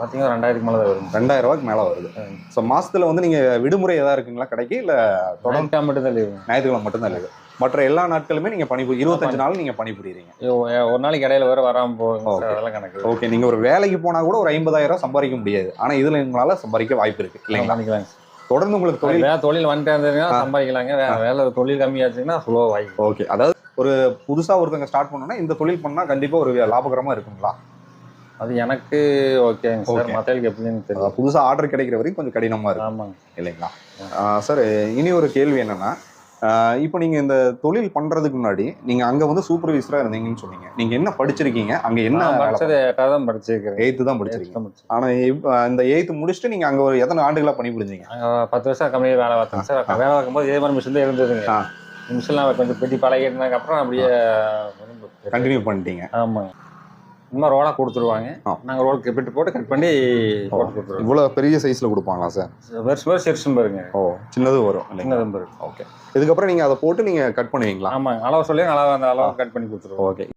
பார்த்தீங்கன்னா 2000 மேலே தான் வரும். 2000 மேலே வருது. ஸோ மாசத்துல வந்து நீங்க விடுமுறை ஏதாவது இருக்குங்களா கடைக்கு? இல்ல தொடர்ந்து மட்டும்தான் லீவு. ஞாயிற்றுக்கிழமை மட்டும்தான் லீவு. மற்ற எல்லா நாட்களுமே நீங்க 25 நாள் நீங்க பணிபுரியுறீங்க. ஒரு நாளைக்கு இடையில வேற வராம போகும். அதெல்லாம் கணக்கு. ஓகே, நீங்க ஒரு வேலைக்கு போனா கூட ஒரு 50,000 சம்பாதிக்க முடியாது. ஆனா இதுல உங்களால சம்பாதிக்க வாய்ப்பு இருக்கு இல்லைங்களா? தொடர்ந்து உங்களுக்கு தொழில் வந்துட்டே இருந்ததுன்னா சம்பாதிக்கலாங்க. வேலை தொழில் கம்மியாச்சுன்னா ஸ்லோ ஆகி. ஓகே, அதாவது ஒரு புதுசா ஒருத்தங்க ஸ்டார்ட் பண்ணோம்னா இந்த தொழில் பண்ணா கண்டிப்பா ஒரு லாபகரமா இருக்குங்களா? அது எனக்கு ஓகேங்க சார். மற்றவங்களுக்கு எப்படின்னு தெரியும். புதுசா ஆர்டர் கிடைக்கிற வரைக்கும் கொஞ்சம் கடினமா இருக்கு. ஆமாங்க இல்லைங்களா? சார், இனி ஒரு கேள்வி என்னன்னா, இப்போ நீங்க இந்த தொழில் பண்றதுக்கு முன்னாடி நீங்க அங்க வந்து சூப்பர்வைசரா இருந்தீங்கன்னு சொன்னீங்க. நீங்க என்ன படிச்சிருக்கீங்க? அங்க என்ன படிச்சது? 8th தான் படிச்சிருக்கேன். 8th தான் படிச்சிருக்கீங்க. ஆனா இந்த 8th முடிச்சுட்டு நீங்க அங்க ஒரு எத்தனை ஆண்டுகளா பணிபுரிஞ்சீங்க? 10 வருஷம் கம்பெனியில் வேலை பார்த்தேன் சார். வேலை பார்க்கும்போது இதே மாதிரி மிஷின் தான் இருந்ததுங்க. மிஷின்லாம் கொஞ்சம் பெட்டி பழகிட்டதுக்கு அப்புறம் அப்படியே கண்டினியூ பண்ணிட்டீங்க. ஆமாங்க. இன்னும் ரோலாக கொடுத்துருவாங்க. நாங்கள் ரோலுக்கு பிட்டு போட்டு கட் பண்ணி போட்டு கொடுத்துருவோம். இவ்வளோ பெரிய சைஸில் கொடுப்பாங்களா சார்? வருஷம் செக்ஷன் பாருங்க. சின்னது வரும். சின்னதும் பாருங்க. ஓகே, இதுக்கப்புறம் நீங்கள் அதை போட்டு நீங்கள் கட் பண்ணுவீங்களா? ஆமாங்க, அளவு சொல்லி அளவு அந்த அளவு கட் பண்ணி கொடுத்துருவோம். ஓகே.